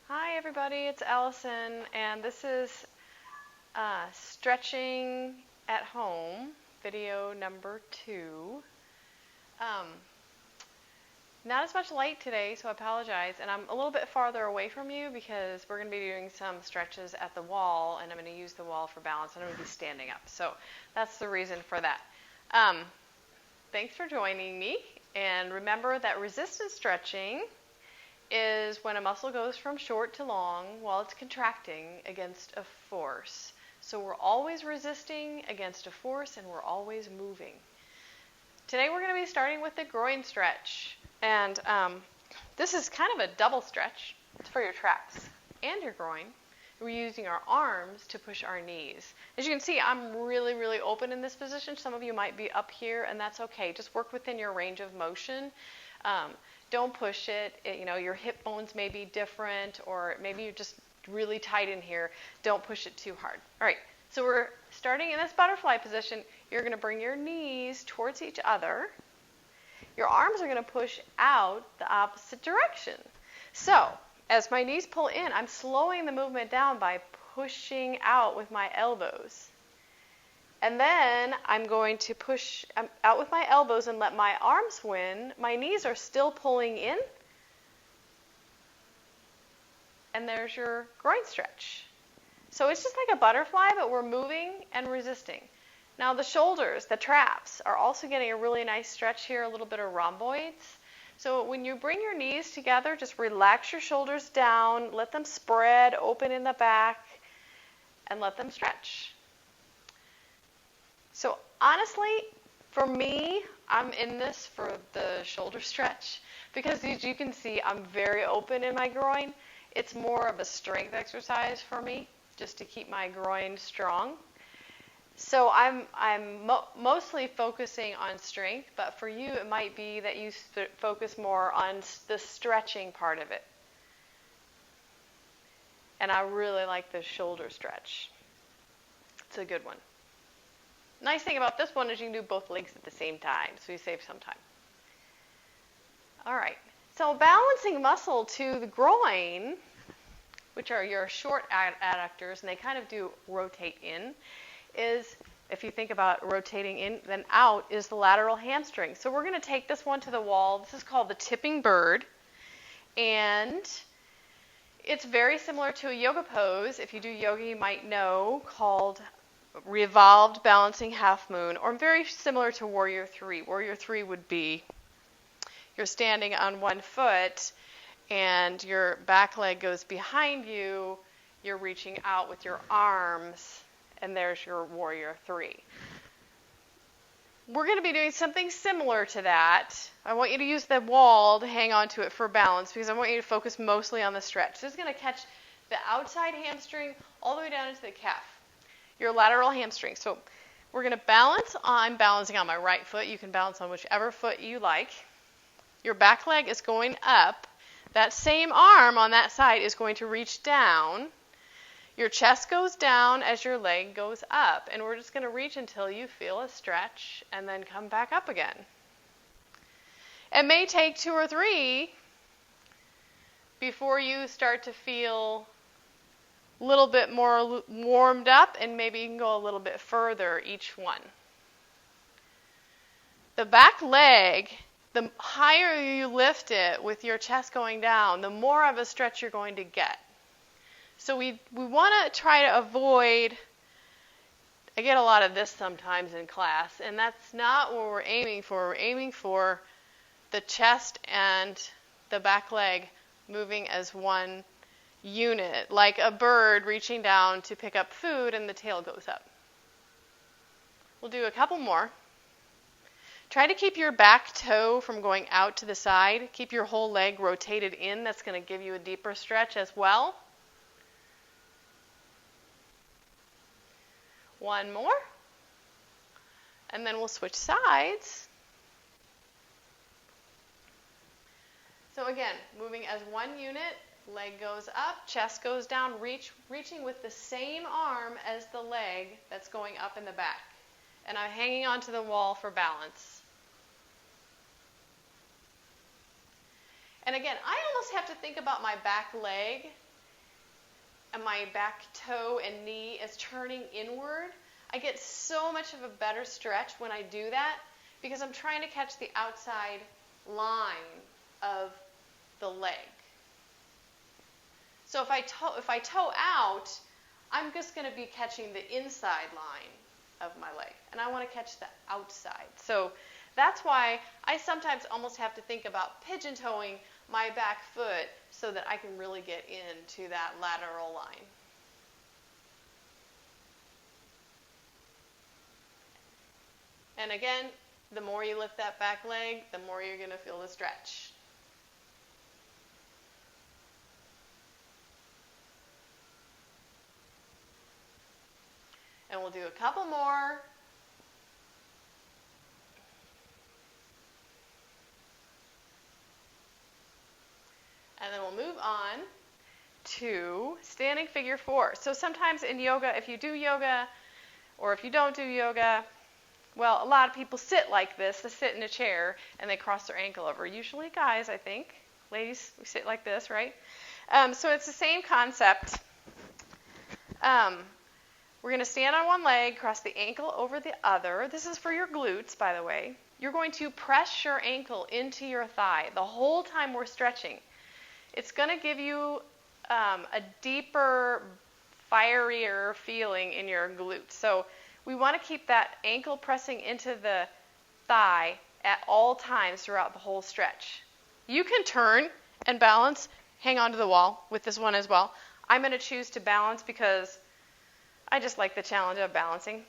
Hi everybody, it's Allison, and this is stretching at home, video number 2. Not as much light today, so I apologize, and I'm a little bit farther away from you because we're going to be doing some stretches at the wall, and I'm going to use the wall for balance, and I'm going to be standing up, so that's the reason for that. Thanks for joining me, and remember that resistance stretching is when a muscle goes from short to long while it's contracting against a force. So we're always resisting against a force and we're always moving. Today we're going to be starting with the groin stretch. And this is kind of a double stretch. It's for your traps and your groin. We're using our arms to push our knees. As you can see, I'm really open in this position. Some of you might be up here, and that's okay. Just work within your range of motion. Don't push it. Your hip bones may be different, or maybe you're just really tight in here. Don't push it too hard. All right, so we're starting in this butterfly position. You're going to bring your knees towards each other. Your arms are going to push out the opposite direction. So as my knees pull in, I'm slowing the movement down by pushing out with my elbows. And then I'm going to push out with my elbows and let my arms win. My knees are still pulling in. And there's your groin stretch. So it's just like a butterfly, but we're moving and resisting. Now the shoulders, the traps, are also getting a really nice stretch here, a little bit of rhomboids. So when you bring your knees together, just relax your shoulders down, let them spread open in the back, and let them stretch. So honestly, for me, I'm in this for the shoulder stretch because as you can see, I'm very open in my groin. It's more of a strength exercise for me just to keep my groin strong. So I'm mostly focusing on strength, but for you, it might be that you focus more on the stretching part of it. And I really like the shoulder stretch. It's a good one. Nice thing about this one is you can do both legs at the same time, so you save some time. All right, so balancing muscle to the groin, which are your short adductors, and they kind of do rotate in, is, if you think about rotating in, then out is the lateral hamstring. So we're going to take this one to the wall. This is called the tipping bird, and it's very similar to a yoga pose. If you do yoga, you might know, called revolved balancing half moon, or very similar to warrior 3. Warrior 3 would be you're standing on one foot and your back leg goes behind you, you're reaching out with your arms, and there's your warrior 3. We're going to be doing something similar to that. I want you to use the wall to hang on to it for balance because I want you to focus mostly on the stretch. This is going to catch the outside hamstring all the way down into the calf. Your lateral hamstring. So we're going to balance. I'm balancing on my right foot. You can balance on whichever foot you like. Your back leg is going up. That same arm on that side is going to reach down. Your chest goes down as your leg goes up. And we're just going to reach until you feel a stretch and then come back up again. It may take 2 or 3 before you start to feel a little bit more warmed up, and maybe you can go a little bit further each one. The back leg, the higher you lift it with your chest going down, the more of a stretch you're going to get. So we want to try to avoid, I get a lot of this sometimes in class, and that's not what we're aiming for. We're aiming for the chest and the back leg moving as one unit, like a bird reaching down to pick up food and the tail goes up. We'll do a couple more. Try to keep your back toe from going out to the side. Keep your whole leg rotated in. That's going to give you a deeper stretch as well. One more. And then we'll switch sides. So again, moving as one unit. Leg goes up, chest goes down, reaching with the same arm as the leg that's going up in the back. And I'm hanging onto the wall for balance. And again, I almost have to think about my back leg and my back toe and knee is turning inward, I get so much of a better stretch when I do that because I'm trying to catch the outside line of the leg. So if I toe out, I'm just going to be catching the inside line of my leg, and I want to catch the outside. So that's why I sometimes almost have to think about pigeon-toeing my back foot so that I can really get into that lateral line. And again, the more you lift that back leg, the more you're going to feel the stretch. And we'll do a couple more. And then we'll move on to standing figure 4. So sometimes in yoga, if you do yoga or if you don't do yoga, well, a lot of people sit like this. They sit in a chair and they cross their ankle over. Usually guys, I think. Ladies, we sit like this, right? So it's the same concept. We're going to stand on one leg, cross the ankle over the other. This is for your glutes, by the way. You're going to press your ankle into your thigh the whole time we're stretching. It's going to give you a deeper, fierier feeling in your glutes. So we want to keep that ankle pressing into the thigh at all times throughout the whole stretch. You can turn and balance, hang onto the wall with this one as well. I'm going to choose to balance because I just like the challenge of balancing.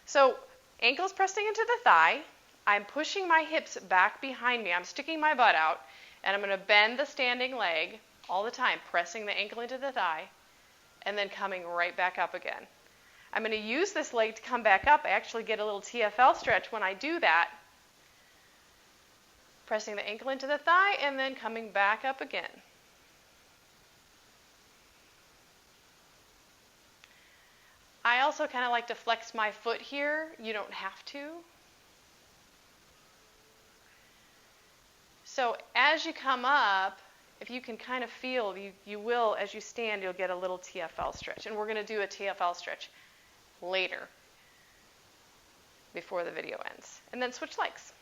So ankles pressing into the thigh. I'm pushing my hips back behind me. I'm sticking my butt out, and I'm going to bend the standing leg all the time, pressing the ankle into the thigh, and then coming right back up again. I'm going to use this leg to come back up. I actually get a little TFL stretch when I do that. Pressing the ankle into the thigh, and then coming back up again. I also kind of like to flex my foot here. You don't have to. So as you come up, if you can kind of feel, you will, as you stand, you'll get a little TFL stretch. And we're going to do a TFL stretch later, before the video ends. And then switch legs.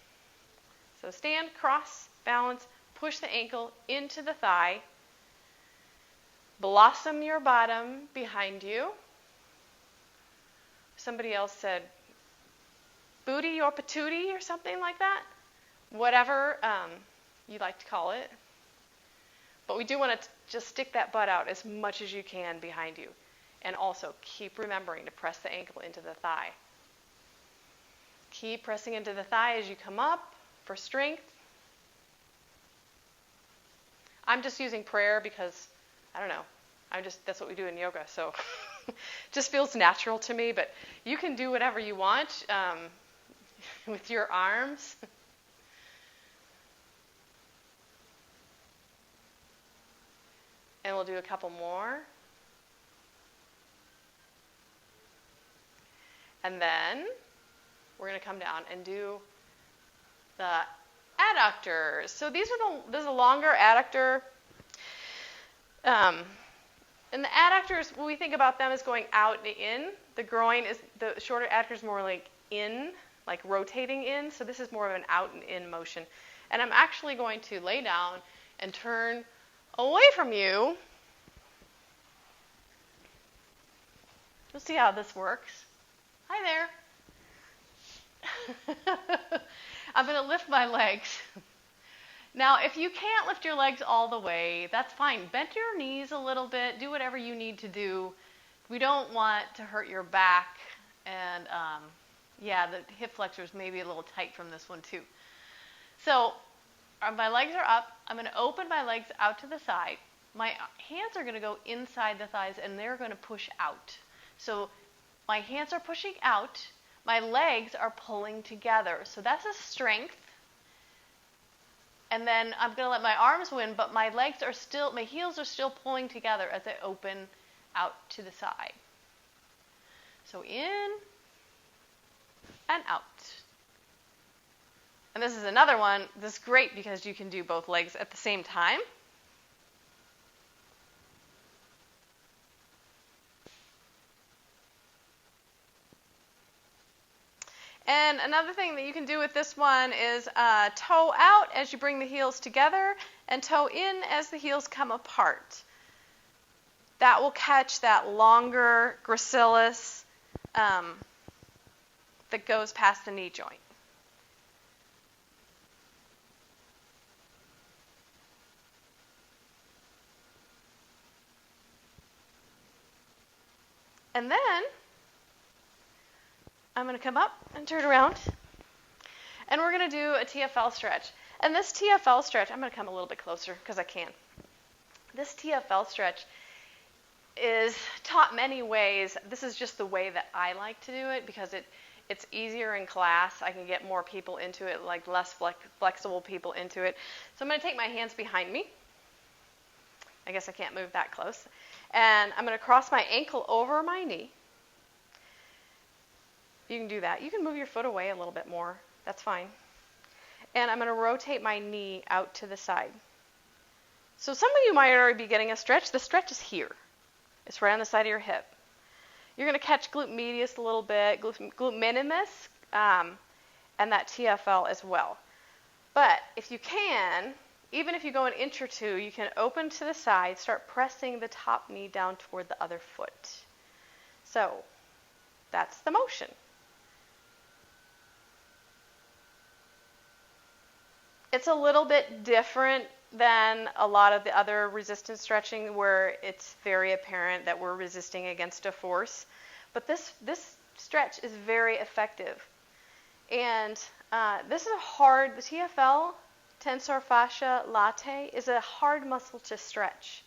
So stand, cross, balance, push the ankle into the thigh. Blossom your bottom behind you. Somebody else said booty or patootie or something like that. Whatever you like to call it. But we do want to just stick that butt out as much as you can behind you. And also keep remembering to press the ankle into the thigh. Keep pressing into the thigh as you come up for strength. I'm just using prayer because, I don't know, that's what we do in yoga, so just feels natural to me, but you can do whatever you want with your arms. And we'll do a couple more. And then we're going to come down and do the adductors. So there's a longer adductor. And the adductors, when we think about them as going out and in, the shorter adductor is more like in, like rotating in. So this is more of an out and in motion. And I'm actually going to lay down and turn away from you. You'll see how this works. Hi there. I'm going to lift my legs. Now, if you can't lift your legs all the way, that's fine. Bend your knees a little bit. Do whatever you need to do. We don't want to hurt your back. And, the hip flexors may be a little tight from this one, too. So, my legs are up. I'm going to open my legs out to the side. My hands are going to go inside the thighs, and they're going to push out. So, my hands are pushing out. My legs are pulling together. So, that's a strength. And then I'm going to let my arms win, but my heels are still pulling together as I open out to the side. So in and out. And this is another one. This is great because you can do both legs at the same time. And another thing that you can do with this one is toe out as you bring the heels together and toe in as the heels come apart. That will catch that longer gracilis that goes past the knee joint. And then I'm going to come up and turn around, and we're going to do a TFL stretch. And this TFL stretch, I'm going to come a little bit closer because I can. This TFL stretch is taught many ways. This is just the way that I like to do it because it's easier in class. I can get more people into it, like less flexible people into it. So I'm going to take my hands behind me. I guess I can't move that close. And I'm going to cross my ankle over my knee. You can do that. You can move your foot away a little bit more. That's fine. And I'm going to rotate my knee out to the side. So some of you might already be getting a stretch. The stretch is here. It's right on the side of your hip. You're going to catch glute medius a little bit, glute minimus, and that TFL as well. But if you can, even if you go an inch or two, you can open to the side, start pressing the top knee down toward the other foot. So that's the motion. It's a little bit different than a lot of the other resistance stretching where it's very apparent that we're resisting against a force. But this stretch is very effective. And this is the TFL, tensor fascia latae, is a hard muscle to stretch.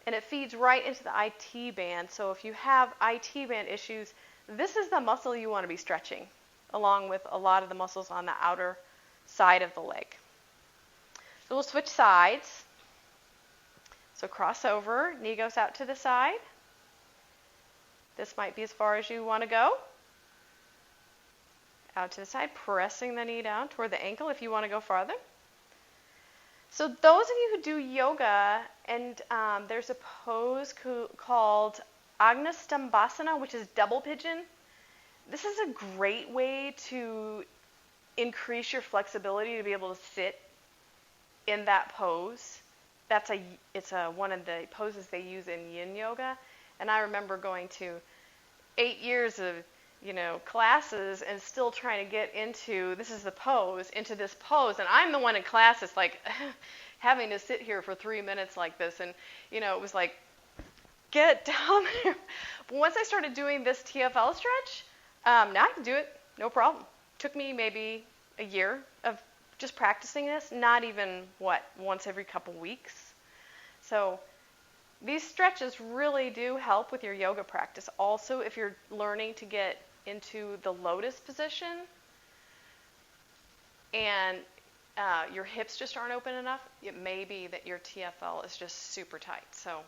And it feeds right into the IT band. So if you have IT band issues, this is the muscle you want to be stretching, along with a lot of the muscles on the outer side of the leg. So we'll switch sides. So cross over, knee goes out to the side. This might be as far as you want to go. Out to the side, pressing the knee down toward the ankle if you want to go farther. So those of you who do yoga, and there's a pose called Agastambhasana, which is double pigeon. This is a great way to increase your flexibility to be able to sit in that pose. It's one of the poses they use in yin yoga. And I remember going to 8 years of classes and still trying to get into this pose. And I'm the one in class that's like having to sit here for 3 minutes like this. And, it was like, get down there. But once I started doing this TFL stretch, now I can do it, no problem. Took me maybe a year of just practicing this, not even, once every couple weeks. So these stretches really do help with your yoga practice. Also, if you're learning to get into the lotus position and your hips just aren't open enough, it may be that your TFL is just super tight. So